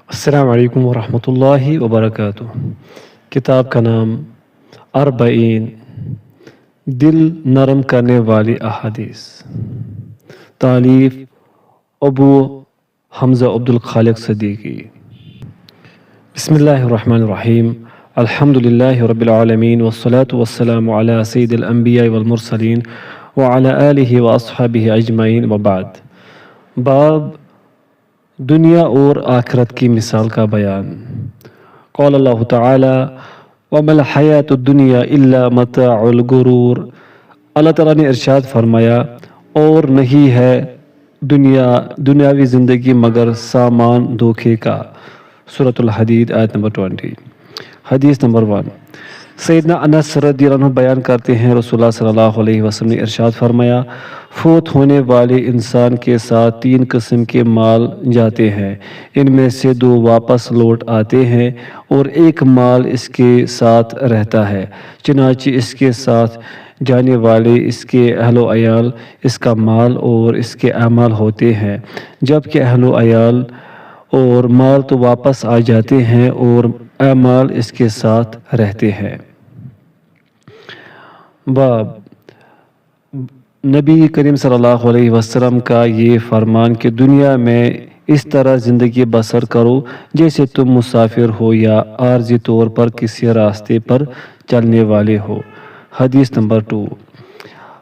السلام علیکم ورحمۃ اللہ وبرکاتہ۔ کتاب کا نام اربعین، دل نرم کرنے والی احادیث، تالیف ابو حمزہ عبدالخالق صدیقی۔ بسم اللہ الرحمن الرحیم، الحمد للہ رب العالمین والصلاة والسلام علی سید الانبیاء والمرسلین وعلی آلہ واصحابہ اجمعین وبعد۔ باب دنیا اور آخرت کی مثال کا بیان۔ قال اللہ تعالی وَمَا الْحَيَاةُ الدُّنْيَا إِلَّا مَتَاعُ الْغُرُورِ۔ اللہ تعالیٰ نے ارشاد فرمایا اور نہیں ہے دنیاوی زندگی مگر سامان دھوکے کا۔ سورۃ الحدید آیت نمبر 20۔ حدیث نمبر 1، سیدنا انس رضی اللہ عنہ بیان کرتے ہیں رسول اللہ صلی اللہ علیہ وسلم نے ارشاد فرمایا، فوت ہونے والے انسان کے ساتھ 3 قسم کے مال جاتے ہیں، ان میں سے 2 واپس لوٹ آتے ہیں اور ایک مال اس کے ساتھ رہتا ہے، چنانچہ اس کے ساتھ جانے والے اس کے اہل و عیال، اس کا مال اور اس کے اعمال ہوتے ہیں، جبکہ اہل و عیال اور مال تو واپس آ جاتے ہیں اور اعمال اس کے ساتھ رہتے ہیں۔ باب نبی کریم صلی اللہ علیہ وسلم کا یہ فرمان کہ دنیا میں اس طرح زندگی بسر کرو جیسے تم مسافر ہو یا عارضی طور پر کسی راستے پر چلنے والے ہو۔ حدیث نمبر 2،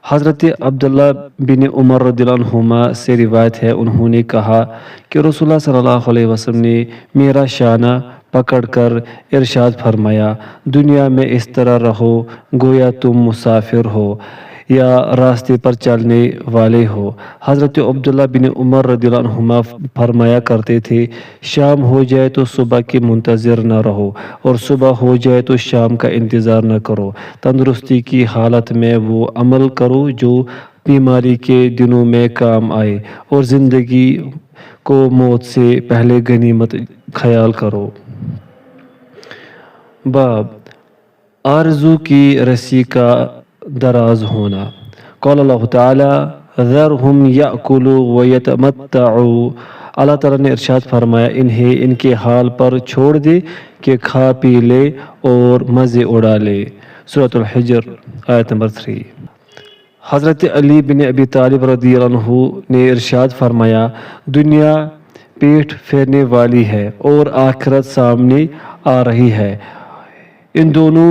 حضرت عبداللہ بن عمر رضی اللہ عنہما سے روایت ہے، انہوں نے کہا کہ رسول اللہ صلی اللہ علیہ وسلم نے میرا شانہ پکڑ کر ارشاد فرمایا، دنیا میں اس طرح رہو گویا تم مسافر ہو یا راستے پر چلنے والے ہو۔ حضرت عبداللہ بن عمر رضی اللہ عنہما فرمایا کرتے تھے، شام ہو جائے تو صبح کے منتظر نہ رہو اور صبح ہو جائے تو شام کا انتظار نہ کرو۔ تندرستی کی حالت میں وہ عمل کرو جو بیماری کے دنوں میں کام آئے اور زندگی کو موت سے پہلے غنیمت خیال کرو۔ باب آرزو کی رسی کا دراز ہونا۔ قال اللہ تعالی ذرہم یأکلوا ویتمتعوا۔ اللہ تعالیٰ نے ارشاد فرمایا، انہیں ان کے حال پر چھوڑ دے کہ کھا پی لے اور مزے اڑا لے۔ سورۃ الحجر آیت نمبر 3۔ حضرت علی بن ابی طالب رضی اللہ عنہ نے ارشاد فرمایا، دنیا پیٹھ پھیرنے والی ہے اور آخرت سامنے آ رہی ہے، ان دونوں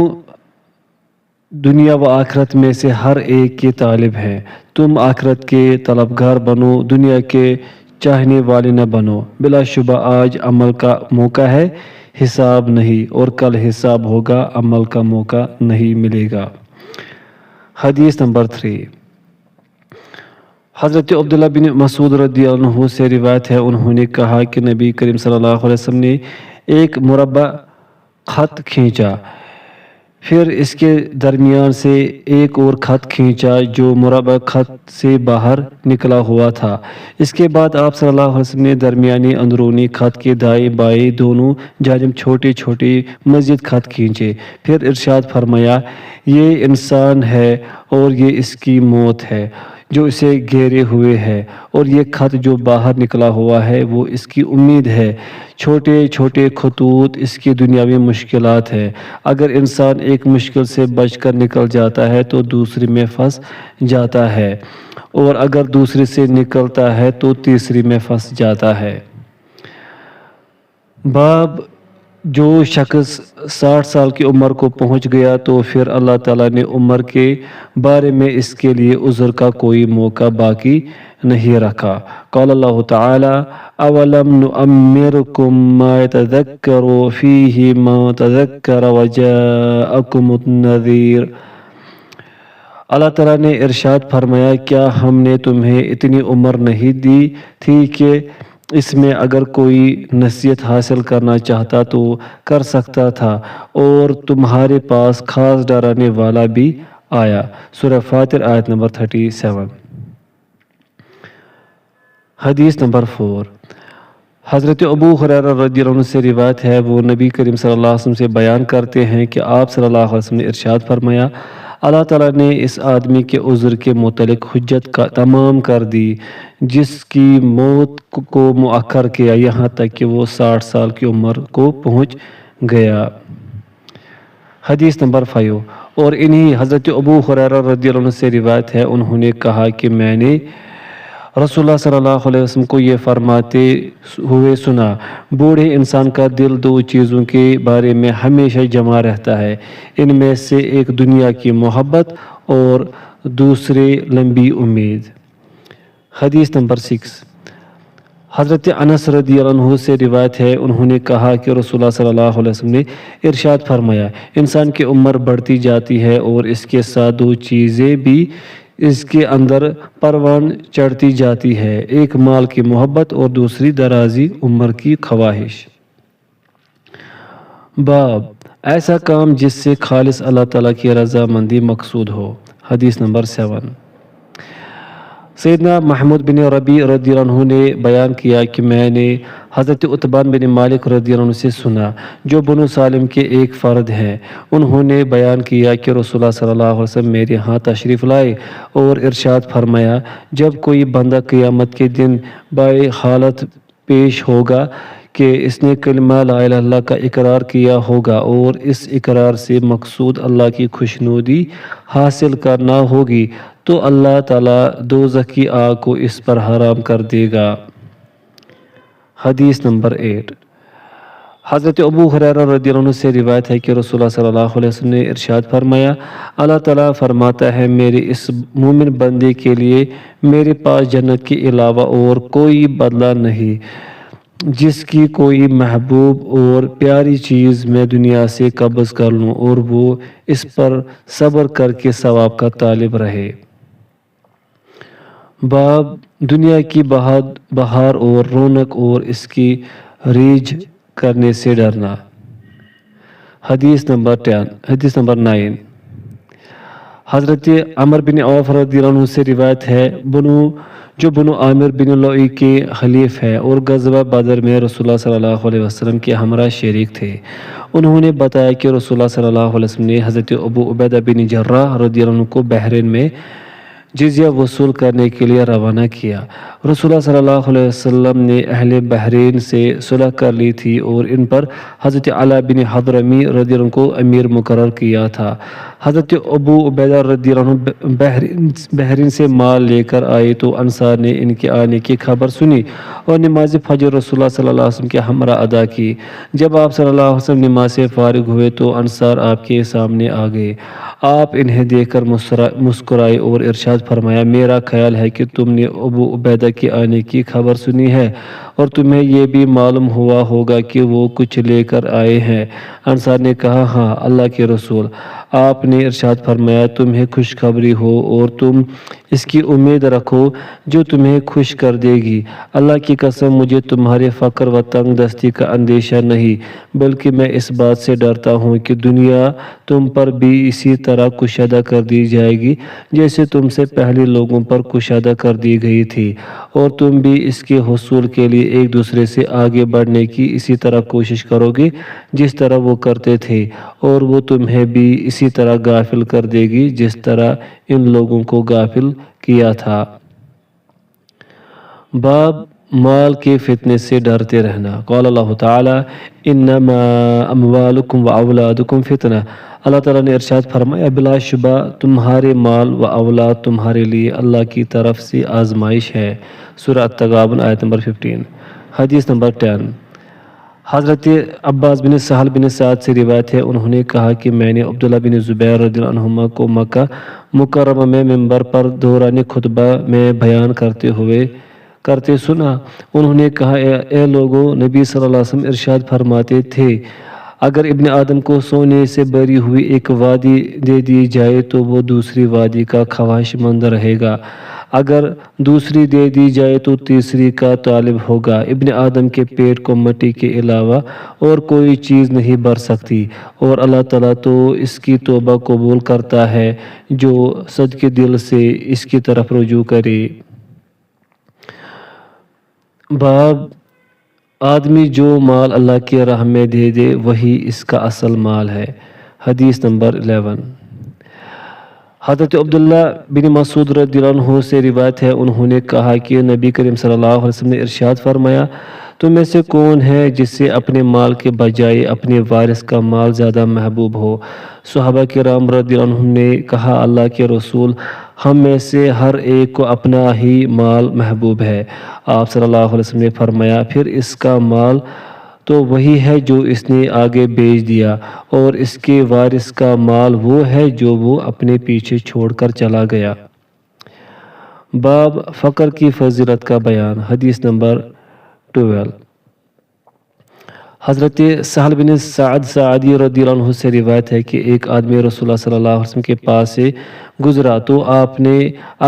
دنیا و آخرت میں سے ہر ایک کے طالب ہیں، تم آخرت کے طلبگار بنو، دنیا کے چاہنے والے نہ بنو، بلا شبہ آج عمل کا موقع ہے، حساب نہیں، اور کل حساب ہوگا، عمل کا موقع نہیں ملے گا۔ حدیث نمبر 3، حضرت عبداللہ بن مسعود رضی اللہ عنہ سے روایت ہے، انہوں نے کہا کہ نبی کریم صلی اللہ علیہ وسلم نے ایک مربع خط کھینچا، پھر اس کے درمیان سے ایک اور خط کھینچا جو مربع خط سے باہر نکلا ہوا تھا۔ اس کے بعد آپ صلی اللہ علیہ وسلم نے درمیانی اندرونی خط کے دائیں بائیں دونوں جانب چھوٹے چھوٹے مزید خط کھینچے، پھر ارشاد فرمایا، یہ انسان ہے اور یہ اس کی موت ہے جو اسے گھیرے ہوئے ہے، اور یہ خط جو باہر نکلا ہوا ہے وہ اس کی امید ہے، چھوٹے چھوٹے خطوط اس کی دنیاوی مشکلات ہے، اگر انسان ایک مشکل سے بچ کر نکل جاتا ہے تو دوسری میں پھنس جاتا ہے، اور اگر دوسری سے نکلتا ہے تو تیسری میں پھنس جاتا ہے۔ باب جو شخص 60 سال کی عمر کو پہنچ گیا تو پھر اللہ تعالیٰ نے عمر کے بارے میں اس کے لیے عذر کا کوئی موقع باقی نہیں رکھا۔ قال اللہ تعالی اولم نعمرکم ما یتذکر فیہ من تذکر وجاءکم النذیر۔ اللہ تعالیٰ نے ارشاد فرمایا، کیا ہم نے تمہیں اتنی عمر نہیں دی تھی کہ اس میں اگر کوئی نصیحت حاصل کرنا چاہتا تو کر سکتا تھا اور تمہارے پاس خاص ڈرانے والا بھی آیا۔ سورہ فاطر آیت نمبر 37۔ حدیث نمبر 4، حضرت ابو ہریرہ رضی اللہ عنہ سے روایت ہے، وہ نبی کریم صلی اللہ علیہ وسلم سے بیان کرتے ہیں کہ آپ صلی اللہ علیہ وسلم نے ارشاد فرمایا، اللہ تعالیٰ نے اس آدمی کے عذر کے متعلق حجت کا تمام کر دی جس کی موت کو مؤخر کیا یہاں تک کہ وہ 60 سال کی عمر کو پہنچ گیا۔ حدیث نمبر 5، اور انہی حضرت ابو ہریرہ رضی اللہ عنہ سے روایت ہے، انہوں نے کہا کہ میں نے رسول اللہ صلی اللہ علیہ وسلم کو یہ فرماتے ہوئے سنا، بوڑھے انسان کا دل 2 چیزوں کے بارے میں ہمیشہ جمع رہتا ہے، ان میں سے ایک دنیا کی محبت اور دوسرے لمبی امید۔ حدیث نمبر 6، حضرت انس رضی اللہ عنہ سے روایت ہے، انہوں نے کہا کہ رسول اللہ صلی اللہ علیہ وسلم نے ارشاد فرمایا، انسان کی عمر بڑھتی جاتی ہے اور اس کے ساتھ 2 چیزیں بھی اس کے اندر پروان چڑھتی جاتی ہے، ایک مال کی محبت اور دوسری درازی عمر کی خواہش۔ باب ایسا کام جس سے خالص اللہ تعالیٰ کی رضامندی مقصود ہو۔ حدیث نمبر 7، سیدنا محمود بن ربیع رضی اللہ عنہ نے بیان کیا کہ میں نے حضرت عتبان بن مالک رضی اللہ عنہ سے سنا، جو بنو سالم کے ایک فرد ہیں، انہوں نے بیان کیا کہ رسول اللہ صلی اللہ علیہ وسلم میرے ہاں تشریف لائے اور ارشاد فرمایا، جب کوئی بندہ قیامت کے دن بائے حالت پیش ہوگا کہ اس نے کلمہ لا الہ الا اللہ کا اقرار کیا ہوگا اور اس اقرار سے مقصود اللہ کی خوشنودی حاصل کرنا ہوگی، تو اللہ تعالیٰ دوزخ کی آگ کو اس پر حرام کر دے گا۔ حدیث نمبر 8، حضرت ابو ہریرہ رضی اللہ عنہ سے روایت ہے کہ رسول اللہ صلی اللہ علیہ وسلم نے ارشاد فرمایا، اللہ تعالیٰ فرماتا ہے، میرے اس مومن بندے کے لیے میرے پاس جنت کے علاوہ اور کوئی بدلہ نہیں، جس کی کوئی محبوب اور پیاری چیز میں دنیا سے قبض کر لوں اور وہ اس پر صبر کر کے ثواب کا طالب رہے۔ باب دنیا کی بہار اور رونق اور اس کی ریجھ کرنے سے ڈرنا۔ حدیث نمبر 9، حضرت عمر بن عوف رضی اللہ عنہ سے روایت ہے، جو بنو عامر بن لؤی کے حلیف ہے اور غزوہ بدر میں رسول اللہ صلی اللہ علیہ وسلم کے ہمراہ شریک تھے، انہوں نے بتایا کہ رسول اللہ صلی اللہ علیہ وسلم نے حضرت ابو عبیدہ بن جراح رضی اللہ عنہ کو بحرین میں جزیہ وصول کرنے کے لیے روانہ کیا۔ رسول اللہ صلی اللہ علیہ وسلم نے اہل بحرین سے صلح کر لی تھی اور ان پر حضرت علی بن حضرمی رضی اللہ عنہ کو امیر مقرر کیا تھا۔ حضرت ابو عبیدہ رضی اللہ عنہ بحرین سے مال لے کر آئے تو انصار نے ان کے آنے کی خبر سنی اور نماز فجر رسول اللہ صلی اللہ علیہ وسلم کے ہمراہ ادا کی۔ جب آپ صلی اللہ علیہ وسلم نماز سے فارغ ہوئے تو انصار آپ کے سامنے آ گئے۔ آپ انہیں دیکھ کر مسکرائے اور ارشاد فرمایا، میرا خیال ہے کہ تم نے ابو عبیدہ کے آنے کی خبر سنی ہے اور تمہیں یہ بھی معلوم ہوا ہوگا کہ وہ کچھ لے کر آئے ہیں۔ انصار نے کہا، ہاں اللہ کے رسول۔ آپ نے ارشاد فرمایا، تمہیں خوشخبری ہو اور تم اس کی امید رکھو جو تمہیں خوش کر دے گی۔ اللہ کی قسم، مجھے تمہارے فقر و تنگ دستی کا اندیشہ نہیں، بلکہ میں اس بات سے ڈرتا ہوں کہ دنیا تم پر بھی اسی طرح کشادہ کر دی جائے گی جیسے تم سے پہلے لوگوں پر کشادہ کر دی گئی تھی، اور تم بھی اس کے حصول کے لیے ایک دوسرے سے آگے بڑھنے کی اسی طرح کوشش کرو گے جس طرح وہ کرتے تھے، اور وہ تمہیں بھی اسی طرح غافل کر دے گی جس طرح ان لوگوں کو غافل کیا تھا۔ باب مال کے فتنے سے ڈرتے رہنا۔ قال اللہ تعالیٰ، انما اموالکم و اولادکم فتنہ۔ اللہ تعالیٰ نے ارشاد فرمایا، بلا شبہ تمہارے مال و اولاد تمہارے لیے اللہ کی طرف سے آزمائش ہے۔ سورہ التغابن آیت نمبر 15۔ حدیث نمبر 10، حضرت عباس بن سہل بن سعد سے روایت ہے، انہوں نے کہا کہ میں نے عبداللہ بن زبیر رضی اللہ عنہما کو مکہ مکرمہ میں منبر پر دوران خطبہ میں بیان کرتے سنا۔ انہوں نے کہا، اے لوگو، نبی صلی اللہ علیہ وسلم ارشاد فرماتے تھے، اگر ابن آدم کو سونے سے بھری ہوئی ایک وادی دے دی جائے تو وہ دوسری وادی کا خواہش مند رہے گا، اگر دوسری دے دی جائے تو تیسری کا طالب ہوگا۔ ابن آدم کے پیٹ کو مٹی کے علاوہ اور کوئی چیز نہیں بھر سکتی، اور اللہ تعالیٰ تو اس کی توبہ قبول کرتا ہے جو صدقے دل سے اس کی طرف رجوع کرے۔ باب آدمی جو مال اللہ کی راہ میں دے دے وہی اس کا اصل مال ہے۔ حدیث نمبر 11، حضرت عبداللہ بن مسعود رضی اللہ عنہ سے روایت ہے، انہوں نے کہا کہ نبی کریم صلی اللہ علیہ وسلم نے ارشاد فرمایا، تم میں سے کون ہے جسے اپنے مال کے بجائے اپنے وارث کا مال زیادہ محبوب ہو؟ صحابہ کرام رضی اللہ عنہم نے کہا، اللہ کے رسول، ہم میں سے ہر ایک کو اپنا ہی مال محبوب ہے۔ آپ صلی اللہ علیہ وسلم نے فرمایا، پھر اس کا مال تو وہی ہے جو اس نے آگے بیچ دیا، اور اس کے وارث کا مال وہ ہے جو وہ اپنے پیچھے چھوڑ کر چلا گیا۔ باب فقر کی فضیلت کا بیان۔ حدیث نمبر 12۔ حضرت سہل بن سعد سعدی رضی اللہ عنہ سے روایت ہے کہ ایک آدمی رسول اللہ صلی اللہ علیہ وسلم کے پاس سے گزرا تو آپ نے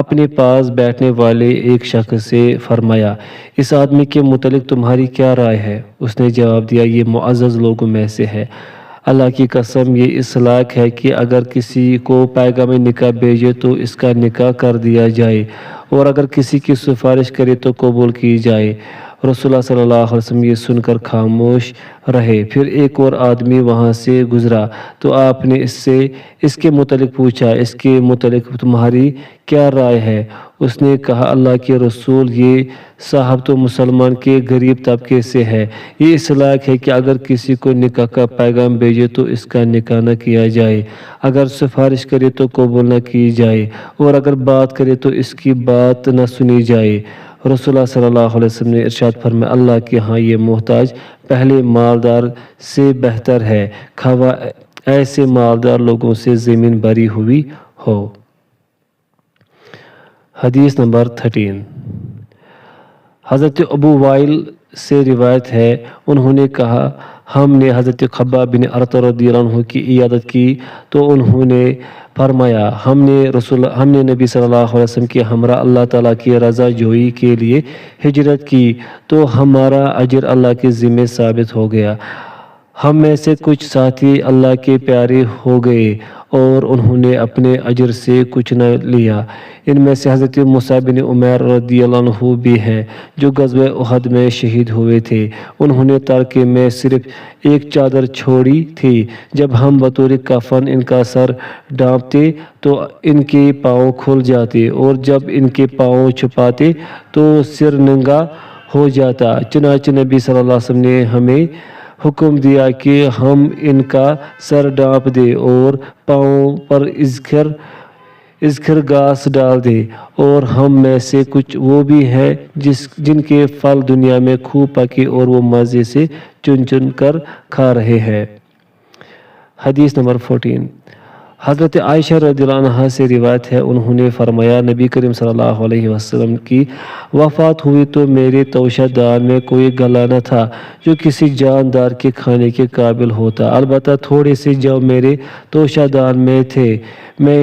اپنے پاس بیٹھنے والے ایک شخص سے فرمایا، اس آدمی کے متعلق تمہاری کیا رائے ہے؟ اس نے جواب دیا، یہ معزز لوگوں میں سے ہے، اللہ کی قسم یہ اس لائق ہے کہ اگر کسی کو پیغام نکاح بھیجے تو اس کا نکاح کر دیا جائے، اور اگر کسی کی سفارش کرے تو قبول کی جائے۔ رسول اللہ صلی اللہ علیہ وسلم یہ سن کر خاموش رہے۔ پھر ایک اور آدمی وہاں سے گزرا تو آپ نے اس سے اس کے متعلق پوچھا، اس کے متعلق تمہاری کیا رائے ہے؟ اس نے کہا، اللہ کے رسول، یہ صاحب تو مسلمان کے غریب طبقے سے ہے، یہ اس لائق ہے کہ اگر کسی کو نکاح کا پیغام بھیجے تو اس کا نکاح نہ کیا جائے، اگر سفارش کرے تو قبول نہ کی جائے، اور اگر بات کرے تو اس کی بات نہ سنی جائے۔ رسول اللہ صلی اللہ علیہ وسلم نے ارشاد فرمایا، اللہ کے ہاں یہ محتاج پہلے مالدار سے بہتر ہے، خواہ ایسے مالدار لوگوں سے زمین بھری ہوئی ہو۔ حدیث نمبر 13۔ حضرت ابو وائل سے روایت ہے، انہوں نے کہا، ہم نے حضرت خباب بن ارت رضی اللہ عنہ کی عیادت کی تو انہوں نے فرمایا، ہم نے نبی صلی اللہ علیہ وسلم کے ہمراہ اللہ تعالیٰ کی رضا جوئی کے لیے ہجرت کی تو ہمارا اجر اللہ کے ذمہ ثابت ہو گیا۔ ہم میں سے کچھ ساتھی اللہ کے پیارے ہو گئے اور انہوں نے اپنے اجر سے کچھ نہ لیا۔ ان میں سے حضرت مصعب بن عمیر رضی اللہ عنہ بھی ہیں جو غزوہ احد میں شہید ہوئے تھے۔ انہوں نے ترکے میں صرف ایک چادر چھوڑی تھی، جب ہم بطور کفن ان کا سر ڈھانپتے تو ان کے پاؤں کھل جاتے، اور جب ان کے پاؤں چھپاتے تو سر ننگا ہو جاتا۔ چنانچہ نبی صلی اللہ علیہ وسلم نے ہمیں حکم دیا کہ ہم ان کا سر ڈھانپ دیں اور پاؤں پر اذخر گھاس ڈال دیں، اور ہم میں سے کچھ وہ بھی ہیں جن کے پھل دنیا میں خوب پکے اور وہ مزے سے چن چن کر کھا رہے ہیں۔ حدیث نمبر 14۔ حضرت عائشہ رضی اللہ عنہا سے روایت ہے، انہوں نے فرمایا، نبی کریم صلی اللہ علیہ وسلم کی وفات ہوئی تو میرے توشہ دان میں کوئی گلا نہ تھا جو کسی جاندار کے کھانے کے قابل ہوتا، البتہ تھوڑے سے جو میرے توشہ دان میں تھے، میں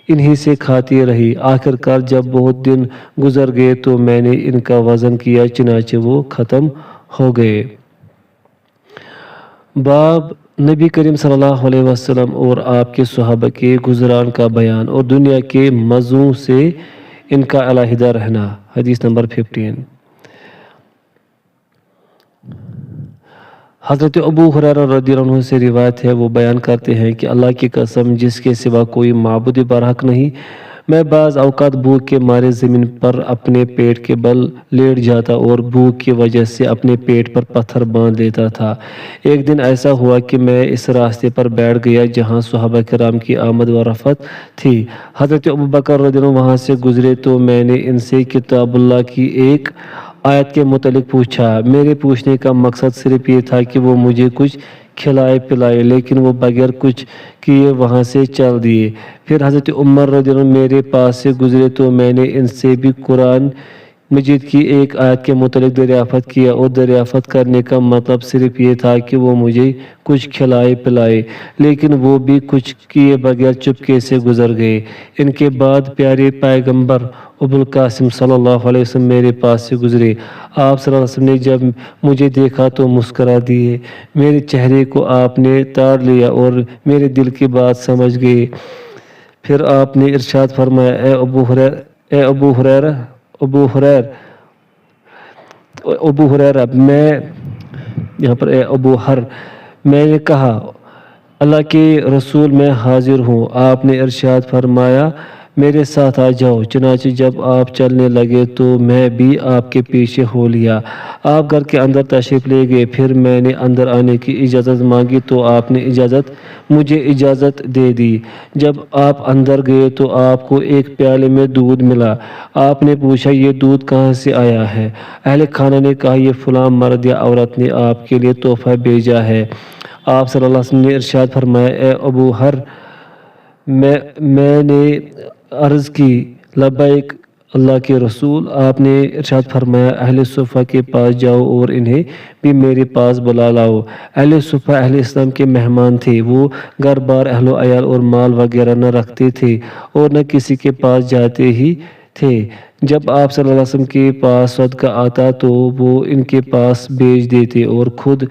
انہی سے کھاتی رہی۔ آخر کار جب بہت دن گزر گئے تو میں نے ان کا وزن کیا، چنانچہ وہ ختم ہو گئے۔ باب نبی کریم صلی اللہ علیہ وسلم اور آپ کے صحابہ کے گزران کا بیان اور دنیا کے مزوں سے ان کا علیحدہ رہنا۔ حدیث نمبر 15۔ حضرت ابو ہریرہ رضی اللہ عنہ سے روایت ہے، وہ بیان کرتے ہیں کہ اللہ کی قسم جس کے سوا کوئی معبود برحق نہیں، میں بعض اوقات بھوک کے مارے زمین پر اپنے پیٹ کے بل لیٹ جاتا اور بھوک کی وجہ سے اپنے پیٹ پر پتھر باندھ لیتا تھا۔ ایک دن ایسا ہوا کہ میں اس راستے پر بیٹھ گیا جہاں صحابہ کرام کی آمد و رفت تھی۔ حضرت ابوبکر رضی اللہ عنہ وہاں سے گزرے تو میں نے ان سے کتاب اللہ کی ایک آیت کے متعلق پوچھا۔ میرے پوچھنے کا مقصد صرف یہ تھا کہ وہ مجھے کچھ کھلائے پلائے، لیکن وہ بغیر کچھ کیے وہاں سے چل دیے۔ پھر حضرت عمر رضی اللہ عنہ میرے پاس سے گزرے تو میں نے ان سے بھی قرآن مجید کی ایک آیت کے متعلق دریافت کیا، اور دریافت کرنے کا مطلب صرف یہ تھا کہ وہ مجھے کچھ کھلائے پلائے، لیکن وہ بھی کچھ کیے بغیر چپکے سے گزر گئے۔ ان کے بعد پیارے پیغمبر ابو القاسم صلی اللہ علیہ وسلم میرے پاس سے گزرے۔ آپ صلی اللہ علیہ وسلم نے جب مجھے دیکھا تو مسکرا دیے، میرے چہرے کو آپ نے تاڑ لیا اور میرے دل کی بات سمجھ گئے۔ پھر آپ نے ارشاد فرمایا، اے ابو ہریرہ، میں یہاں پر اے ابو ہر، میں نے کہا، اللہ کے رسول میں حاضر ہوں۔ آپ نے ارشاد فرمایا میرے ساتھ آ جاؤ۔ چنانچہ جب آپ چلنے لگے تو میں بھی آپ کے پیچھے ہو لیا۔ آپ گھر کے اندر تشریف لے گئے، پھر میں نے اندر آنے کی اجازت مانگی تو آپ نے مجھے اجازت دے دی۔ جب آپ اندر گئے تو آپ کو ایک پیالے میں دودھ ملا۔ آپ نے پوچھا یہ دودھ کہاں سے آیا ہے؟ اہل خانہ نے کہا یہ فلاں مرد یا عورت نے آپ کے لیے تحفہ بھیجا ہے۔ آپ صلی اللہ علیہ وسلم نے ارشاد فرمایا اے ابو ہر، میں نے عرض کی لبیک اللہ کے رسول۔ آپ نے ارشاد فرمایا اہل صفہ کے پاس جاؤ اور انہیں بھی میرے پاس بلا لاؤ۔ اہل صفہ اہل اسلام کے مہمان تھے۔ وہ گھر بار اہل و عیال اور مال وغیرہ نہ رکھتے تھے اور نہ کسی کے پاس جاتے ہی تھے۔ جب آپ صلی اللہ علیہ وسلم کے پاس صدقہ آتا تو وہ ان کے پاس بھیج دیتے اور خود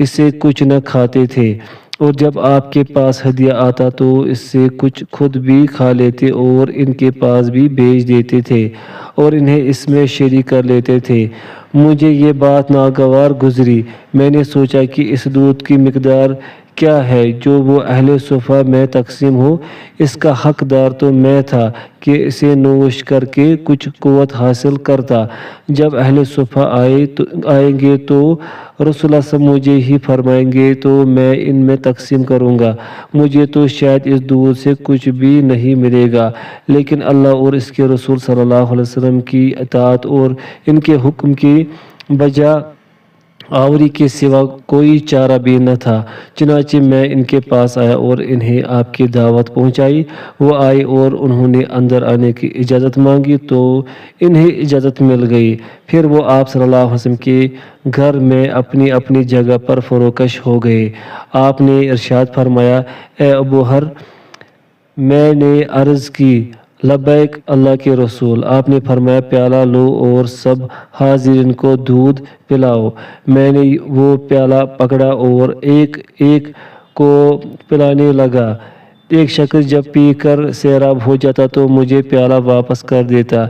اس سے کچھ نہ کھاتے تھے، اور جب آپ کے پاس ہدیہ آتا تو اس سے کچھ خود بھی کھا لیتے اور ان کے پاس بھی بھیج دیتے تھے اور انہیں اس میں شریک کر لیتے تھے۔ مجھے یہ بات ناگوار گزری۔ میں نے سوچا کہ اس دودھ کی مقدار کیا ہے جو وہ اہل صفہ میں تقسیم ہو؟ اس کا حقدار تو میں تھا کہ اسے نوش کر کے کچھ قوت حاصل کرتا۔ جب اہل صفہ آئیں گے تو رسول اللہ صلی اللہ علیہ وسلم مجھے ہی فرمائیں گے تو میں ان میں تقسیم کروں گا۔ مجھے تو شاید اس دودھ سے کچھ بھی نہیں ملے گا، لیکن اللہ اور اس کے رسول صلی اللہ علیہ وسلم کی اطاعت اور ان کے حکم کی بجا آوری کے سوا کوئی چارہ بھی نہ تھا۔ چنانچہ میں ان کے پاس آیا اور انہیں آپ کی دعوت پہنچائی۔ وہ آئے اور انہوں نے اندر آنے کی اجازت مانگی تو انہیں اجازت مل گئی۔ پھر وہ آپ صلی اللہ علیہ وسلم کے گھر میں اپنی اپنی جگہ پر فروکش ہو گئے۔ آپ نے ارشاد فرمایا اے ابو ہر، میں نے عرض کی لبیک اللہ کے رسول۔ آپ نے فرمایا پیالہ لو اور سب حاضرین کو دودھ پلاؤ۔ میں نے وہ پیالہ پکڑا اور ایک ایک کو پلانے لگا۔ ایک شخص جب پی کر سیراب ہو جاتا تو مجھے پیالہ واپس کر دیتا،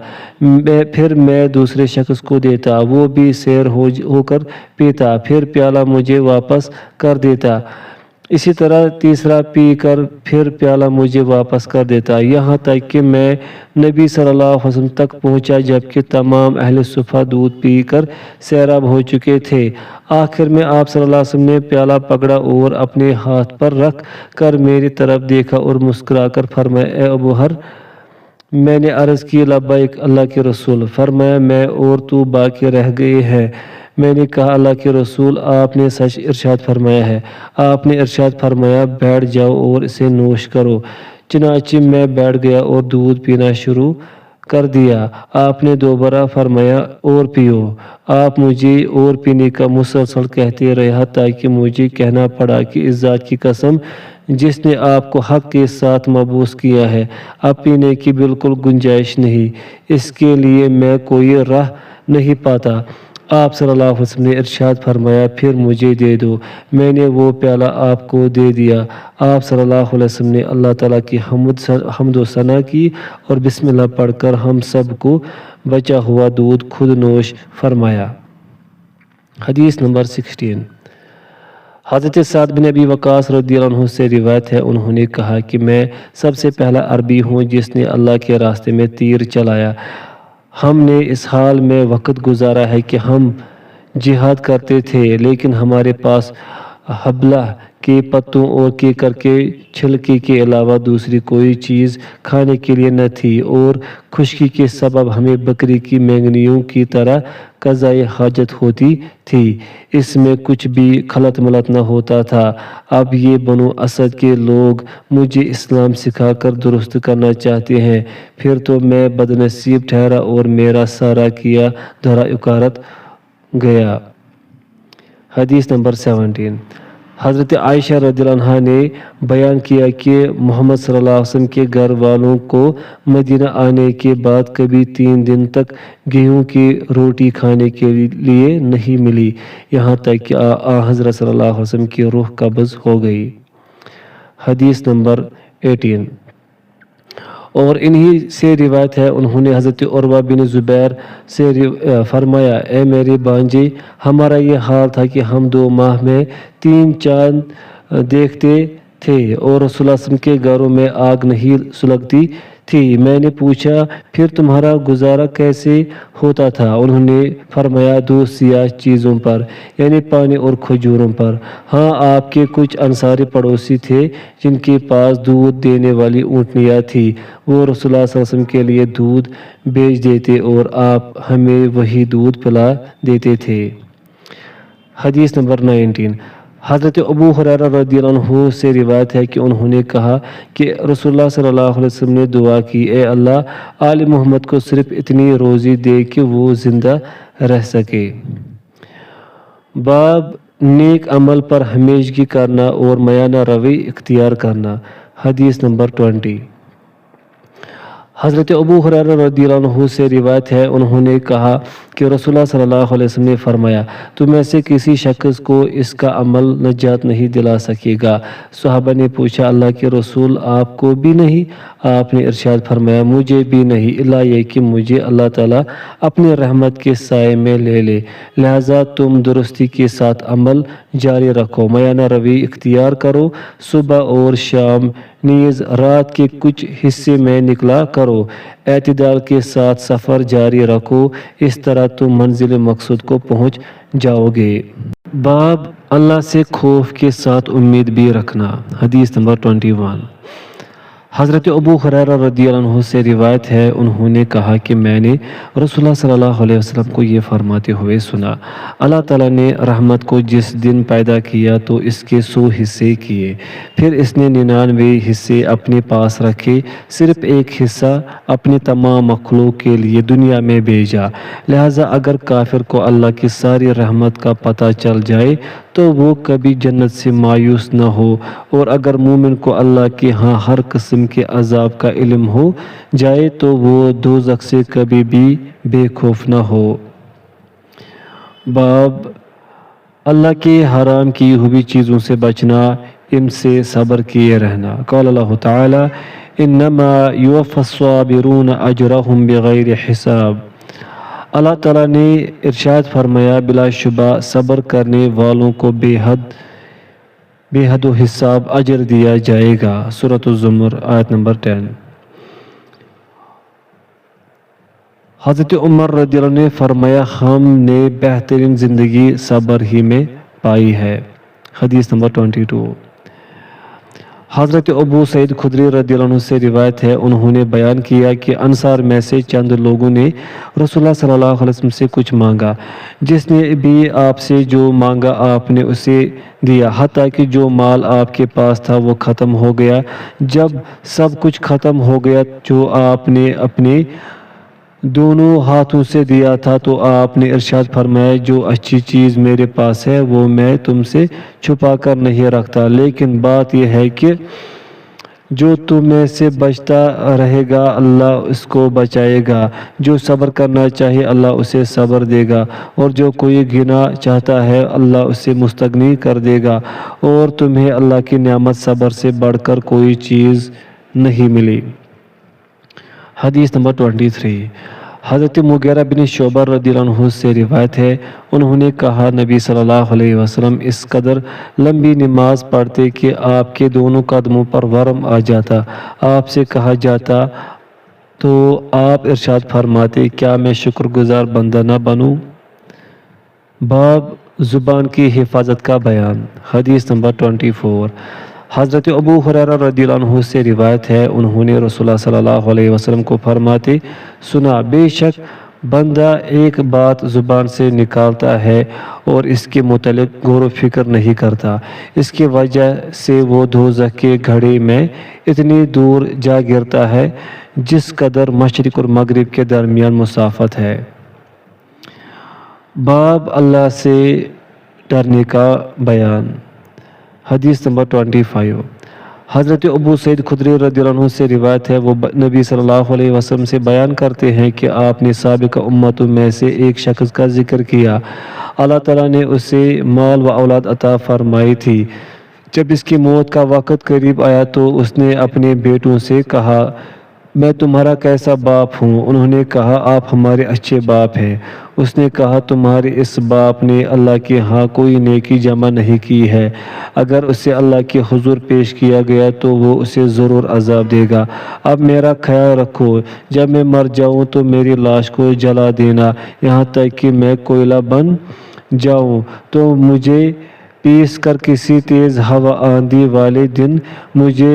پھر میں دوسرے شخص کو دیتا، وہ بھی سیر ہو کر پیتا، پھر پیالہ مجھے واپس کر دیتا۔ اسی طرح تیسرا پی کر پھر پیالہ مجھے واپس کر دیتا، یہاں تک کہ میں نبی صلی اللہ علیہ وسلم تک پہنچا جبکہ تمام اہل صفہ دودھ پی کر سیراب ہو چکے تھے۔ آخر میں آپ صلی اللہ علیہ وسلم نے پیالہ پکڑا اور اپنے ہاتھ پر رکھ کر میری طرف دیکھا اور مسکرا کر فرمایا اے ابو ہر، میں نے عرض کی لبیک اللہ کے رسول۔ فرمایا میں اور تو باقی رہ گئے ہیں۔ میں نے کہا اللہ کے رسول آپ نے سچ ارشاد فرمایا ہے۔ آپ نے ارشاد فرمایا بیٹھ جاؤ اور اسے نوش کرو۔ چنانچہ میں بیٹھ گیا اور دودھ پینا شروع کر دیا۔ آپ نے دوبارہ فرمایا اور پیو۔ آپ مجھے اور پینے کا مسلسل کہتے رہے حتیٰ کہ مجھے کہنا پڑا کہ اس ذات کی قسم جس نے آپ کو حق کے ساتھ مبعوث کیا ہے، اب پینے کی بالکل گنجائش نہیں، اس کے لیے میں کوئی راہ نہیں پاتا۔ آپ صلی اللہ علیہ وسلم نے ارشاد فرمایا پھر مجھے دے دو۔ میں نے وہ پیالہ آپ کو دے دیا۔ آپ صلی اللہ علیہ وسلم نے اللہ تعالیٰ کی حمد و ثنا کی اور بسم اللہ پڑھ کر ہم سب کو بچا ہوا دودھ خود نوش فرمایا۔ حدیث نمبر 16۔ حضرت سعد بن ابی وقاص رضی اللہ عنہ سے روایت ہے، انہوں نے کہا کہ میں سب سے پہلا عربی ہوں جس نے اللہ کے راستے میں تیر چلایا۔ ہم نے اس حال میں وقت گزارا ہے کہ ہم جہاد کرتے تھے لیکن ہمارے پاس حبلہ کے پتوں اور کیکر کے چھلکے کے علاوہ دوسری کوئی چیز کھانے کے لیے نہ تھی، اور خشکی کے سبب ہمیں بکری کی مینگنیوں کی طرح قضائے حاجت ہوتی تھی، اس میں کچھ بھی خلط ملط نہ ہوتا تھا۔ اب یہ بنو اسد کے لوگ مجھے اسلام سکھا کر درست کرنا چاہتے ہیں، پھر تو میں بدنصیب ٹھہرا اور میرا سارا کیا دھرا اکارت گیا۔ حدیث نمبر 17۔ حضرت عائشہ رضی اللہ عنہا نے بیان کیا کہ محمد صلی اللہ علیہ وسلم کے گھر والوں کو مدینہ آنے کے بعد کبھی 3 دن تک گیہوں کی روٹی کھانے کے لیے نہیں ملی، یہاں تک کہ حضرت صلی اللہ علیہ وسلم کی روح قبض ہو گئی۔ حدیث نمبر 18۔ اور انہی سے روایت ہے، انہوں نے حضرت عروہ بن زبیر سے فرمایا اے میرے بانجے، ہمارا یہ حال تھا کہ ہم 2 ماہ میں 3 چاند دیکھتے تھے اور رسول اللہ صلی اللہ علیہ وسلم کے گھروں میں آگ نہیں سلگتی تھی۔ میں نے پوچھا پھر تمہارا گزارا کیسے ہوتا تھا؟ انہوں نے فرمایا دو سیاہ چیزوں پر، یعنی پانی اور کھجوروں پر۔ ہاں، آپ کے کچھ انصاری پڑوسی تھے جن کے پاس دودھ دینے والی اونٹنیاں تھیں، وہ رسول اللہ صلی اللہ علیہ وسلم کے لیے دودھ بیچ دیتے اور آپ ہمیں وہی دودھ پلا دیتے تھے۔ حدیث نمبر 19۔ حضرت ابو ہریرہ رضی اللہ عنہ سے روایت ہے کہ انہوں نے کہا کہ رسول اللہ صلی اللہ علیہ وسلم نے دعا کی، اے اللہ آل محمد کو صرف اتنی روزی دے کہ وہ زندہ رہ سکے۔ باب نیک عمل پر ہمیشگی کرنا اور میانہ روی اختیار کرنا۔ حدیث نمبر 20۔ حضرت ابو ہریرہ رضی اللہ عنہ سے روایت ہے انہوں نے کہا کہ رسول اللہ صلی اللہ علیہ وسلم نے فرمایا، تم میں سے کسی شخص کو اس کا عمل نجات نہیں دلا سکے گا۔ صحابہ نے پوچھا اللہ کے رسول آپ کو بھی نہیں؟ آپ نے ارشاد فرمایا مجھے بھی نہیں، الا یہ کہ مجھے اللہ تعالیٰ اپنی رحمت کے سائے میں لے لے، لہٰذا تم درستی کے ساتھ عمل جاری رکھو، میانہ روی اختیار کرو، صبح اور شام نیز رات کے کچھ حصے میں نکلا کرو، اعتدال کے ساتھ سفر جاری رکھو، اس طرح تم منزل مقصود کو پہنچ جاؤ گے۔ باب اللہ سے خوف کے ساتھ امید بھی رکھنا۔ حدیث نمبر 21۔ حضرت ابو ہریرہ رضی اللہ عنہ سے روایت ہے انہوں نے کہا کہ میں نے رسول اللہ صلی اللہ علیہ وسلم کو یہ فرماتے ہوئے سنا، اللہ تعالیٰ نے رحمت کو جس دن پیدا کیا تو اس کے 100 حصے کیے، پھر اس نے 99 حصے اپنے پاس رکھے، صرف ایک حصہ اپنی تمام مخلوق کے لیے دنیا میں بھیجا، لہٰذا اگر کافر کو اللہ کی ساری رحمت کا پتہ چل جائے تو وہ کبھی جنت سے مایوس نہ ہو، اور اگر مومن کو اللہ کے ہاں ہر قسم کے عذاب کا علم ہو جائے تو وہ دوزخ سے کبھی بھی بے خوف نہ ہو۔ باب اللہ کے حرام کی ہوئی چیزوں سے بچنا، ان سے صبر کیے رہنا۔ قال اللہ تعالی انما یوفی الصابرون اجرهم بغیر حساب۔ اللہ تعالیٰ نے ارشاد فرمایا بلا شبہ صبر کرنے والوں کو بے حد و حساب اجر دیا جائے گا۔ سورۃ الزمر آیت نمبر 10۔ حضرت عمر رضی اللہ عنہ نے فرمایا ہم نے بہترین زندگی صبر ہی میں پائی ہے۔ حدیث نمبر 22۔ حضرت ابو سعید خدری رضی اللہ عنہ سے روایت ہے انہوں نے بیان کیا کہ انصار میں سے چند لوگوں نے رسول اللہ صلی اللہ علیہ وسلم سے کچھ مانگا، جس نے بھی آپ سے جو مانگا آپ نے اسے دیا، حتیٰ کہ جو مال آپ کے پاس تھا وہ ختم ہو گیا۔ جب سب کچھ ختم ہو گیا جو آپ نے اپنے دونوں ہاتھوں سے دیا تھا تو آپ نے ارشاد فرمایا جو اچھی چیز میرے پاس ہے وہ میں تم سے چھپا کر نہیں رکھتا، لیکن بات یہ ہے کہ جو تم میں سے بچتا رہے گا اللہ اس کو بچائے گا، جو صبر کرنا چاہے اللہ اسے صبر دے گا، اور جو کوئی گنا چاہتا ہے اللہ اسے مستغنی کر دے گا، اور تمہیں اللہ کی نعمت صبر سے بڑھ کر کوئی چیز نہیں ملی۔ حدیث نمبر 23۔ حضرت مغیرہ بن شعبہ رضی اللہ عنہ سے روایت ہے انہوں نے کہا نبی صلی اللہ علیہ وسلم اس قدر لمبی نماز پڑھتے کہ آپ کے دونوں قدموں پر ورم آ جاتا، آپ سے کہا جاتا تو آپ ارشاد فرماتے کیا میں شکر گزار بندہ نہ بنوں؟ باب زبان کی حفاظت کا بیان۔ حدیث نمبر 24۔ حضرت ابو ہریرہ رضی اللہ عنہ سے روایت ہے انہوں نے رسول اللہ صلی اللہ علیہ وسلم کو فرماتے سنا، بے شک بندہ ایک بات زبان سے نکالتا ہے اور اس کے متعلق غور و فکر نہیں کرتا، اس کی وجہ سے وہ دوزخ کے گھڑے میں اتنی دور جا گرتا ہے جس قدر مشرق اور مغرب کے درمیان مسافت ہے۔ باب اللہ سے ڈرنے کا بیان۔ حدیث نمبر 25۔ حضرت ابو سعید خدری رضی اللہ عنہ سے روایت ہے وہ نبی صلی اللہ علیہ وسلم سے بیان کرتے ہیں کہ آپ نے سابقہ امتوں میں سے ایک شخص کا ذکر کیا، اللہ تعالیٰ نے اسے مال و اولاد عطا فرمائی تھی، جب اس کی موت کا وقت قریب آیا تو اس نے اپنے بیٹوں سے کہا میں تمہارا کیسا باپ ہوں؟ انہوں نے کہا آپ ہمارے اچھے باپ ہیں۔ اس نے کہا تمہارے اس باپ نے اللہ کے ہاں کوئی نیکی جمع نہیں کی ہے، اگر اسے اللہ کے حضور پیش کیا گیا تو وہ اسے ضرور عذاب دے گا۔ اب میرا خیال رکھو، جب میں مر جاؤں تو میری لاش کو جلا دینا، یہاں تک کہ میں کوئلہ بن جاؤں تو مجھے پیس کر کسی تیز ہوا آندھی والے دن مجھے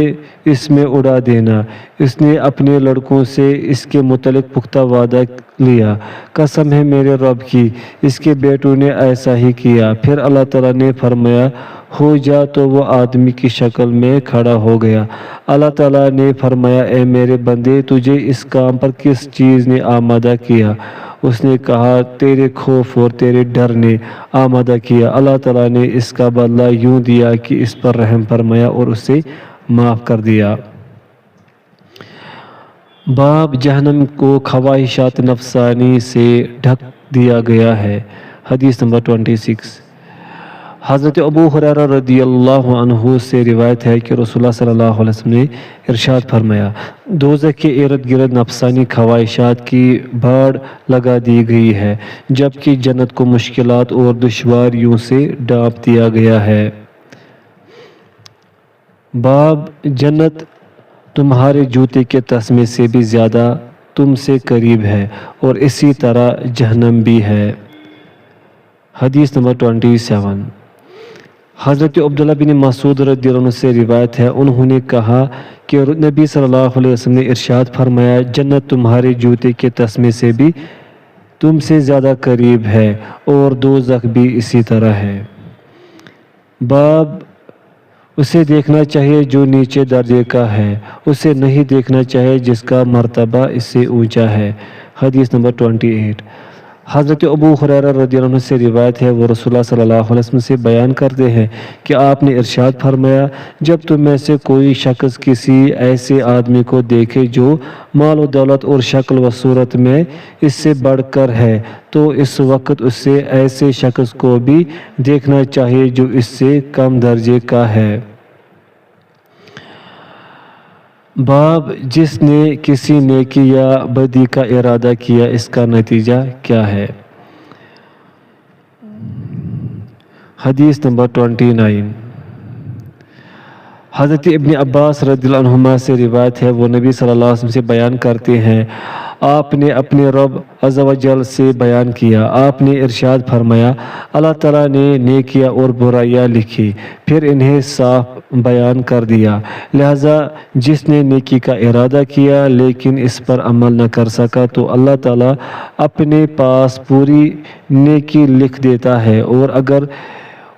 اس میں اڑا دینا۔ اس نے اپنے لڑکوں سے اس کے متعلق پختہ وعدہ لیا۔ قسم ہے میرے رب کی، اس کے بیٹوں نے ایسا ہی کیا۔ پھر اللہ تعالیٰ نے فرمایا ہو جا، تو وہ آدمی کی شکل میں کھڑا ہو گیا۔ اللہ تعالیٰ نے فرمایا اے میرے بندے، تجھے اس کام پر کس چیز نے آمادہ کیا؟ اس نے کہا تیرے خوف اور تیرے ڈر نے آمادہ کیا۔ اللہ تعالیٰ نے اس کا بدلہ یوں دیا کہ اس پر رحم فرمایا اور اسے معاف کر دیا۔ باب جہنم کو خواہشات نفسانی سے ڈھک دیا گیا ہے۔ حدیث نمبر 26۔ حضرت ابو ہریرہ رضی اللہ عنہ سے روایت ہے کہ رسول اللہ صلی اللہ علیہ وسلم نے ارشاد فرمایا دوزخ کے ارد گرد نفسانی خواہشات کی باڑ لگا دی گئی ہے، جبکہ جنت کو مشکلات اور دشواریوں سے ڈانپ دیا گیا ہے۔ باب جنت تمہارے جوتے کے تسمے سے بھی زیادہ تم سے قریب ہے اور اسی طرح جہنم بھی ہے۔ حدیث نمبر 27۔ حضرت عبداللہ بن مسعود رضی اللہ عنہ سے روایت ہے، انہوں نے کہا کہ نبی صلی اللہ علیہ وسلم نے ارشاد فرمایا جنت تمہارے جوتے کے تسمے سے بھی تم سے زیادہ قریب ہے اور دوزخ بھی اسی طرح ہے۔ باب اسے دیکھنا چاہیے جو نیچے درجے کا ہے، اسے نہیں دیکھنا چاہیے جس کا مرتبہ اس سے اونچا ہے۔ حدیث نمبر 28۔ حضرت ابو ہریرہ رضی اللہ عنہ سے روایت ہے، وہ رسول اللہ صلی اللہ علیہ وسلم سے بیان کرتے ہیں کہ آپ نے ارشاد فرمایا جب تم میں سے کوئی شخص کسی ایسے آدمی کو دیکھے جو مال و دولت اور شکل و صورت میں اس سے بڑھ کر ہے تو اس وقت اسے ایسے شخص کو بھی دیکھنا چاہیے جو اس سے کم درجے کا ہے۔ باب جس نے کسی نیکی یا بدی کا ارادہ کیا اس کا نتیجہ کیا ہے؟ حدیث نمبر 29۔ حضرت ابن عباس رضی اللہ عنہما سے روایت ہے، وہ نبی صلی اللہ علیہ وسلم سے بیان کرتے ہیں آپ نے اپنے رب عز و جل سے بیان کیا، آپ نے ارشاد فرمایا اللہ تعالیٰ نے نیکیاں اور برائیاں لکھی پھر انہیں صاف بیان کر دیا، لہذا جس نے نیکی کا ارادہ کیا لیکن اس پر عمل نہ کر سکا تو اللہ تعالیٰ اپنے پاس پوری نیکی لکھ دیتا ہے، اور اگر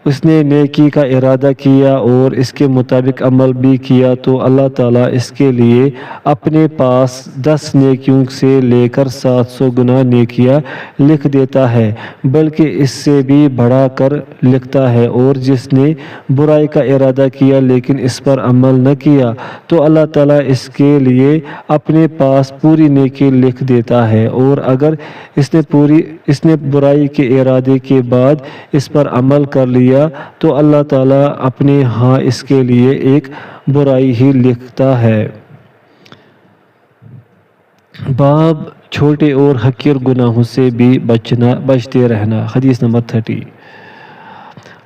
اس نے نیکی کا ارادہ کیا اور اس کے مطابق عمل بھی کیا تو اللہ تعالیٰ اس کے لیے اپنے پاس 10 نیکیوں سے لے کر 700 گنا نیکیاں لکھ دیتا ہے، بلکہ اس سے بھی بڑھا کر لکھتا ہے، اور جس نے برائی کا ارادہ کیا لیکن اس پر عمل نہ کیا تو اللہ تعالیٰ اس کے لیے اپنے پاس پوری نیکی لکھ دیتا ہے، اور اگر اس نے برائی کے ارادے کے بعد اس پر عمل کر لیا تو اللہ تعالیٰ اپنے ہاں اس کے لیے ایک برائی ہی لکھتا ہے۔ باب چھوٹے اور حقیر گناہوں سے بھی بچتے رہنا۔ حدیث نمبر 30۔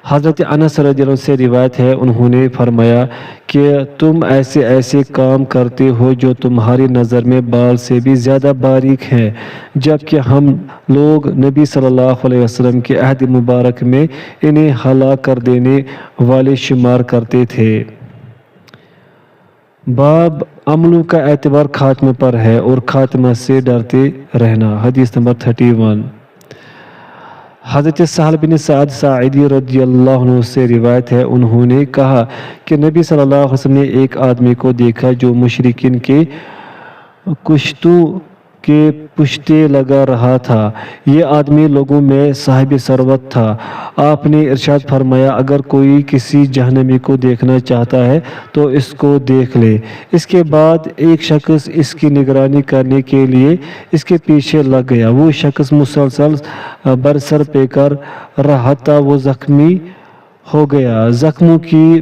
حضرت انس رضی اللہ عنہ سے روایت ہے، انہوں نے فرمایا کہ تم ایسے کام کرتے ہو جو تمہاری نظر میں بال سے بھی زیادہ باریک ہیں، جبکہ ہم لوگ نبی صلی اللہ علیہ وسلم کے عہد مبارک میں انہیں ہلاک کر دینے والے شمار کرتے تھے۔ باب عملوں کا اعتبار خاتمے پر ہے اور خاتمہ سے ڈرتے رہنا۔ حدیث نمبر 31۔ حضرت سہل بن سعد ساعدی رضی اللہ عنہ سے روایت ہے، انہوں نے کہا کہ نبی صلی اللہ علیہ وسلم نے ایک آدمی کو دیکھا جو مشرکین کے کشتوں کے پشتے لگا رہا تھا، یہ آدمی لوگوں میں صاحب ثروت تھا۔ آپ نے ارشاد فرمایا اگر کوئی کسی جہنمی کو دیکھنا چاہتا ہے تو اس کو دیکھ لے۔ اس کے بعد ایک شخص اس کی نگرانی کرنے کے لیے اس کے پیچھے لگ گیا، وہ شخص مسلسل برسر پہ کر رہا تھا، وہ زخمی ہو گیا، زخموں کی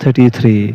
33।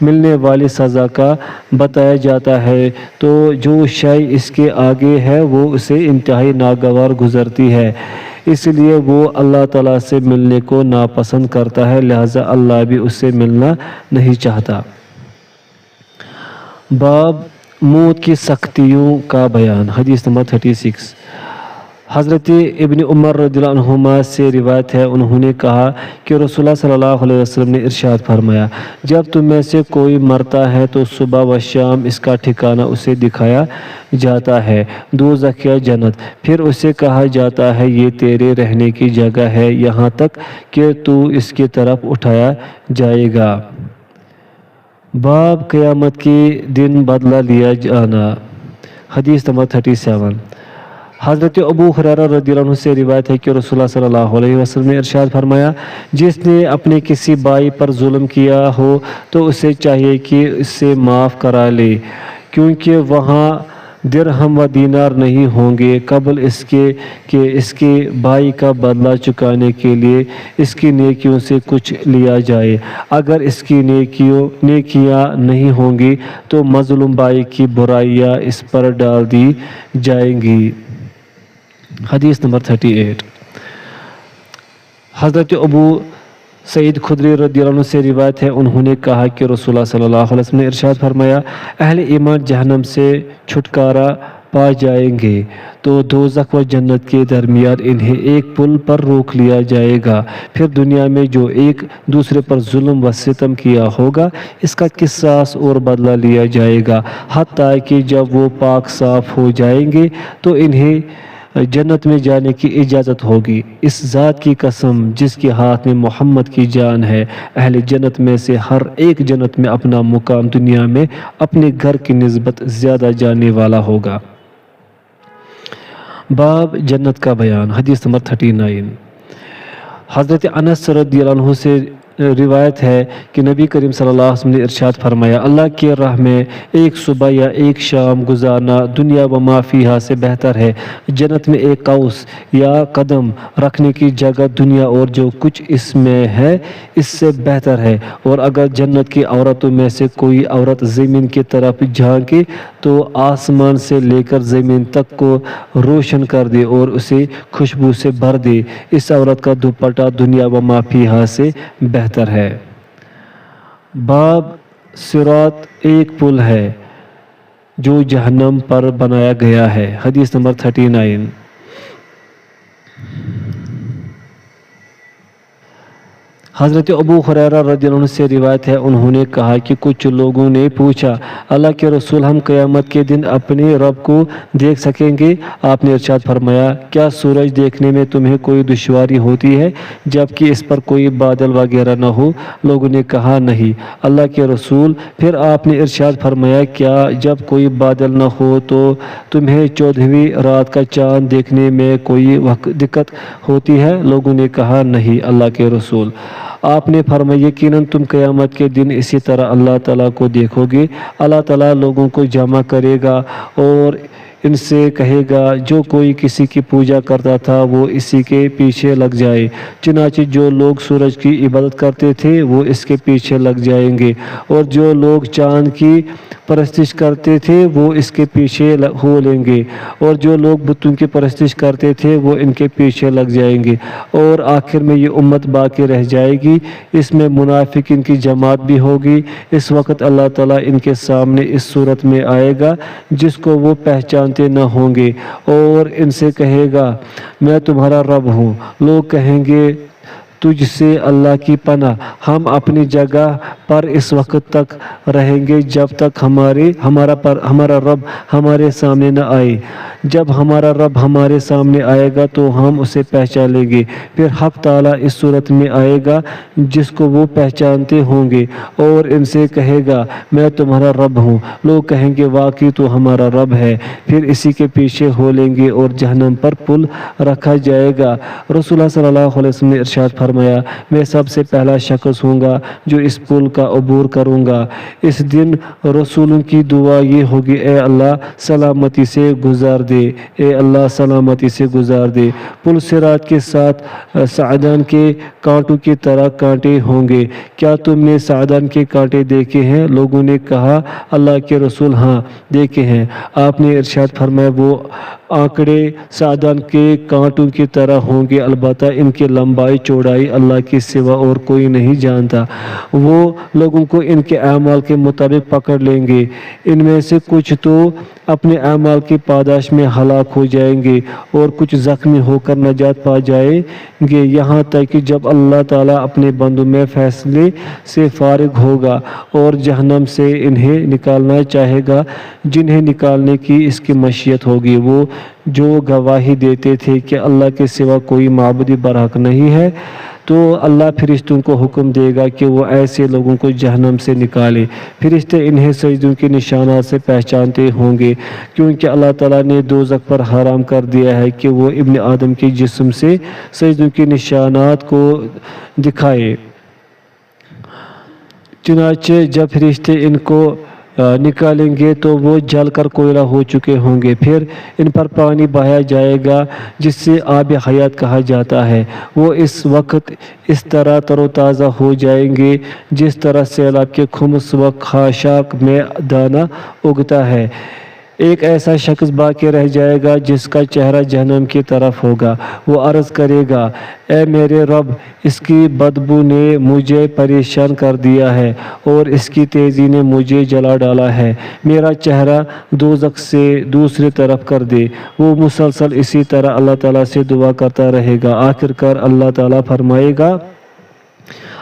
ملنے والی سزا کا بتایا جاتا ہے، تو جو شے اس کے آگے ہے وہ اسے انتہائی ناگوار گزرتی ہے، اس لیے وہ اللہ تعالیٰ سے ملنے کو ناپسند کرتا ہے، لہٰذا اللہ بھی اس سے ملنا نہیں چاہتا۔ باب موت کی سختیوں کا بیان۔ حدیث نمبر 36۔ حضرت ابن عمر رضی اللہ عنہما سے روایت ہے، انہوں نے کہا کہ رسول اللہ صلی اللہ علیہ وسلم نے ارشاد فرمایا، جب تم میں سے کوئی مرتا ہے تو صبح و شام اس کا ٹھکانہ اسے دکھایا جاتا ہے، دوزخ یا جنت، پھر اسے کہا جاتا ہے یہ تیرے رہنے کی جگہ ہے یہاں تک کہ تو اس کی طرف اٹھایا جائے گا۔ باب قیامت کے دن بدلہ لیا جانا۔ حدیث نمبر 37۔ حضرت ابو ہریرہ رضی اللہ عنہ سے روایت ہے کہ رسول اللہ صلی اللہ علیہ وسلم نے ارشاد فرمایا، جس نے اپنے کسی بھائی پر ظلم کیا ہو تو اسے چاہیے کہ اس سے معاف کرا لے، کیونکہ وہاں درہم و دینار نہیں ہوں گے قبل اس کے کہ اس کے بھائی کا بدلہ چکانے کے لیے اس کی نیکیوں سے کچھ لیا جائے، اگر اس کی نیکیاں نہیں ہوں گی تو مظلوم بھائی کی برائیاں اس پر ڈال دی جائیں گی۔ حدیث نمبر 38۔ حضرت ابو سعید خدری رضی اللہ عنہ سے روایت ہے، انہوں نے کہا کہ رسول اللہ صلی اللہ علیہ وسلم نے ارشاد فرمایا، اہل ایمان جہنم سے چھٹکارا پا جائیں گے تو دوزخ و جنت کے درمیان انہیں ایک پل پر روک لیا جائے گا، پھر دنیا میں جو ایک دوسرے پر ظلم و ستم کیا ہوگا اس کا قصاص اور بدلہ لیا جائے گا، حتیٰ کہ جب وہ پاک صاف ہو جائیں گے تو انہیں جنت میں جانے کی اجازت ہوگی۔ اس ذات کی قسم جس کے ہاتھ میں محمد کی جان ہے، اہل جنت میں سے ہر ایک جنت میں اپنا مقام دنیا میں اپنے گھر کی نسبت زیادہ جاننے والا ہوگا۔ باب جنت کا بیان۔ حدیث نمبر 39۔ حضرت انس رضی اللہ عنہ سے روایت ہے کہ نبی کریم صلی اللہ علیہ وسلم نے ارشاد فرمایا، اللہ کے راہ میں ایک صبح یا ایک شام گزارنا دنیا و ما فیہا سے بہتر ہے، جنت میں ایک قوس یا قدم رکھنے کی جگہ دنیا اور جو کچھ اس میں ہے اس سے بہتر ہے، اور اگر جنت کی عورتوں میں سے کوئی عورت زمین کی طرف جھانکے تو آسمان سے لے کر زمین تک کو روشن کر دے اور اسے خوشبو سے بھر دے، اس عورت کا دوپٹہ دنیا و ما فیہا سے بہتر ہے۔ باب صراط ایک پل ہے جو جہنم پر بنایا گیا ہے۔ حدیث نمبر 39۔ حضرت ابو ہریرہ رضی اللہ عنہ سے روایت ہے، انہوں نے کہا کہ کچھ لوگوں نے پوچھا، اللہ کے رسول ہم قیامت کے دن اپنے رب کو دیکھ سکیں گے؟ آپ نے ارشاد فرمایا، کیا سورج دیکھنے میں تمہیں کوئی دشواری ہوتی ہے جبکہ اس پر کوئی بادل وغیرہ نہ ہو؟ لوگوں نے کہا نہیں اللہ کے رسول۔ پھر آپ نے ارشاد فرمایا، کیا جب کوئی بادل نہ ہو تو تمہیں 14ویں رات کا چاند دیکھنے میں کوئی دقت ہوتی ہے؟ لوگوں نے کہا نہیں اللہ کے رسول۔ آپ نے فرمایا، یقیناً تم قیامت کے دن اسی طرح اللہ تعالیٰ کو دیکھو گے، اللہ تعالیٰ لوگوں کو جمع کرے گا اور ان سے کہے گا، جو کوئی کسی کی پوجا کرتا تھا وہ اسی کے پیچھے لگ جائے، چنانچہ جو لوگ سورج کی عبادت کرتے تھے وہ اس کے پیچھے لگ جائیں گے، اور جو لوگ چاند کی پرستش کرتے تھے وہ اس کے پیچھے ہو لیں گے، اور جو لوگ بتوں کی پرستش کرتے تھے وہ ان کے پیچھے لگ جائیں گے، اور آخر میں یہ امت باقی رہ جائے گی، اس میں منافقین کی جماعت بھی ہوگی۔ اس وقت اللہ تعالیٰ ان کے سامنے اس صورت میں آئے گا جس کو وہ پہچانتے نہ ہوں گے، اور ان سے کہے گا، میں تمہارا رب ہوں۔ لوگ کہیں گے، تجھ سے اللہ کی پناہ، ہم اپنی جگہ پر اس وقت تک رہیں گے جب تک ہمارا رب ہمارے سامنے نہ آئے۔ جب ہمارا رب ہمارے سامنے آئے گا تو ہم اسے پہچان لیں گے، پھر حق تعالیٰ اس صورت میں آئے گا جس کو وہ پہچانتے ہوں گے اور ان سے کہے گا، میں تمہارا رب ہوں۔ لوگ کہیں گے، واقعی تو ہمارا رب ہے، پھر اسی کے پیچھے ہو لیں گے اور جہنم پر پل رکھا جائے گا۔ رسول اللہ صلی اللہ علیہ وسلم نے ارشاد فرمایا، فرمایا میں سب سے پہلا شخص ہوں گا جو اس پل کا عبور کروں گا۔ اس دن رسولوں کی دعا یہ ہوگی اے اللہ سلامتی سے گزار دے، اے اللہ سلامتی سے گزار دے۔ پل صراط کے ساتھ سعدان کے کانٹوں کی طرح کانٹے ہوں گے۔ کیا تم نے سعدان کے کانٹے دیکھے ہیں؟ لوگوں نے کہا اللہ کے رسول ہاں دیکھے ہیں۔ آپ نے ارشاد فرمایا وہ آنکڑے سعدان کے کانٹوں کی طرح ہوں گے، البتہ ان کی لمبائی چوڑائی اللہ کے سوا اور کوئی نہیں جانتا۔ وہ لوگوں کو ان کے اعمال کے مطابق پکڑ لیں گے، ان میں سے کچھ تو اپنے اعمال کی پاداش میں ہلاک ہو جائیں گے اور کچھ زخمی ہو کر نجات پا جائیں گے، یہاں تک کہ جب اللہ تعالیٰ اپنے بندوں میں فیصلے سے فارغ ہوگا اور جہنم سے انہیں نکالنا چاہے گا جنہیں نکالنے کی اس کی مشیت ہوگی۔ وہ جو گواہی دیتے تھے کہ اللہ کے سوا کوئی معبود برحق نہیں ہے، تو اللہ فرشتوں کو حکم دے گا کہ وہ ایسے لوگوں کو جہنم سے نکالے۔ فرشتے انہیں سجدوں کے نشانات سے پہچانتے ہوں گے، کیونکہ اللہ تعالیٰ نے دوزخ پر حرام کر دیا ہے کہ وہ ابن آدم کے جسم سے سجدوں کے نشانات کو دکھائے۔ چنانچہ جب فرشتے ان کو نکالیں گے تو وہ جل کر کوئلہ ہو چکے ہوں گے، پھر ان پر پانی بہایا جائے گا جس سے آب حیات کہا جاتا ہے۔ وہ اس وقت اس طرح تر و تازہ ہو جائیں گے جس طرح سیلاب کے خمس و خاشاک میں دانہ اگتا ہے۔ ایک ایسا شخص باقی رہ جائے گا جس کا چہرہ جہنم کی طرف ہوگا۔ وہ عرض کرے گا اے میرے رب، اس کی بدبو نے مجھے پریشان کر دیا ہے اور اس کی تیزی نے مجھے جلا ڈالا ہے، میرا چہرہ دوزخ سے دوسری طرف کر دے۔ وہ مسلسل اسی طرح اللہ تعالیٰ سے دعا کرتا رہے گا۔ آخر کار اللہ تعالیٰ فرمائے گا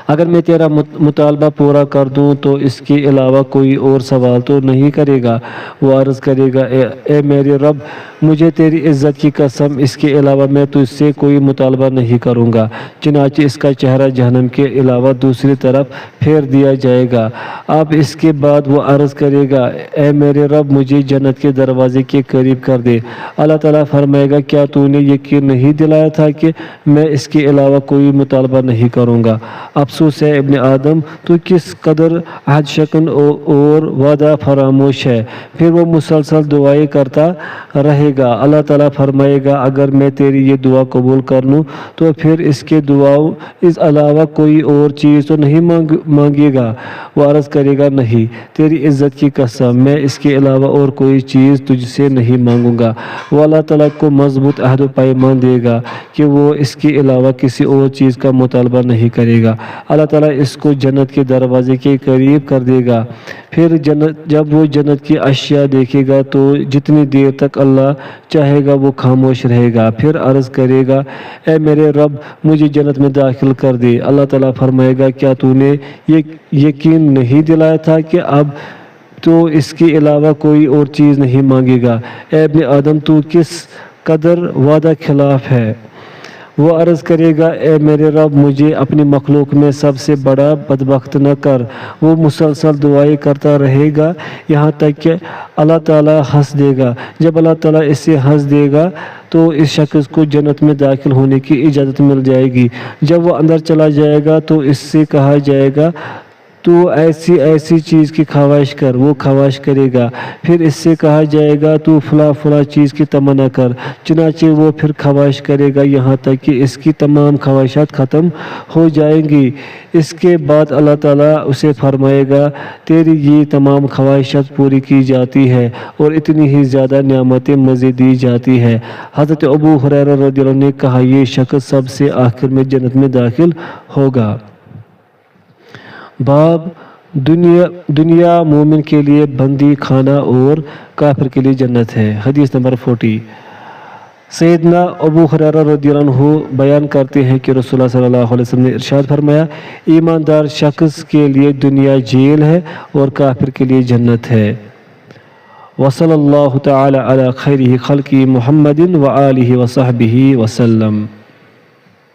اگر میں تیرا مطالبہ پورا کر دوں تو اس کے علاوہ کوئی اور سوال تو نہیں کرے گا۔ وہ عرض کرے گا اے میرے رب، مجھے تیری عزت کی قسم اس کے علاوہ میں تجھ سے کوئی مطالبہ نہیں کروں گا۔ چنانچہ اس کا چہرہ جہنم کے علاوہ دوسری طرف پھیر دیا جائے گا۔ اب اس کے بعد وہ عرض کرے گا اے میرے رب، مجھے جنت کے دروازے کے قریب کر دے۔ اللہ تعالیٰ فرمائے گا کیا تو نے یقین نہیں دلایا تھا کہ میں اس کے علاوہ کوئی مطالبہ نہیں کروں گا؟ افسوس ہے ابن آدم، تو کس قدر عہد شکن اور وعدہ فراموش ہے۔ پھر وہ مسلسل دعائیں کرتا رہے گا۔ اللہ تعالیٰ فرمائے گا اگر میں تیری یہ دعا قبول کر لوں تو پھر اس کے دعاؤں اس علاوہ کوئی اور چیز تو نہیں مانگے گا؟ وہ عرض کرے گا نہیں، تیری عزت کی قسم میں اس کے علاوہ اور کوئی چیز تجھ سے نہیں مانگوں گا۔ وہ اللہ تعالیٰ کو مضبوط عہد و پیمان دے گا کہ وہ اس کے علاوہ کسی اور چیز کا مطالبہ نہیں کرے گا۔ اللہ تعالیٰ اس کو جنت کے دروازے کے قریب کر دے گا۔ پھر جب وہ جنت کی اشیاء دیکھے گا تو جتنی دیر تک اللہ چاہے گا وہ خاموش رہے گا، پھر عرض کرے گا اے میرے رب، مجھے جنت میں داخل کر دے۔ اللہ تعالیٰ فرمائے گا کیا تو نے یقین نہیں دلایا تھا کہ اب تو اس کے علاوہ کوئی اور چیز نہیں مانگے گا؟ اے ابن آدم، تو کس قدر وعدہ خلاف ہے۔ وہ عرض کرے گا اے میرے رب، مجھے اپنی مخلوق میں سب سے بڑا بدبخت نہ کر۔ وہ مسلسل دعائیں کرتا رہے گا یہاں تک کہ اللہ تعالیٰ ہنس دے گا۔ جب اللہ تعالیٰ اس سے ہنس دے گا تو اس شخص کو جنت میں داخل ہونے کی اجازت مل جائے گی۔ جب وہ اندر چلا جائے گا تو اس سے کہا جائے گا تو ایسی چیز کی خواہش کر، وہ خواہش کرے گا۔ پھر اس سے کہا جائے گا تو فلاں چیز کی تمنا کر، چنانچہ وہ پھر خواہش کرے گا یہاں تک کہ اس کی تمام خواہشات ختم ہو جائیں گی۔ اس کے بعد اللہ تعالیٰ اسے فرمائے گا تیری یہ تمام خواہشات پوری کی جاتی ہے اور اتنی ہی زیادہ نعمتیں مزید دی جاتی ہے۔ حضرت ابو ہریرہ رضی اللہ عنہ نے کہا یہ شخص سب سے آخر میں جنت میں داخل ہوگا۔ باب دنیا مومن کے لیے بندی خانہ اور کافر کے لیے جنت ہے۔ حدیث نمبر 40۔ سیدنا ابو ہریرہ رضی اللہ عنہ بیان کرتے ہیں کہ رسول اللہ صلی اللہ علیہ وسلم نے ارشاد فرمایا ایماندار شخص کے لیے دنیا جیل ہے اور کافر کے لیے جنت ہے۔ وصلی اللہ تعالی علی خیر خلق محمد وآلہ وصحبہ وسلم۔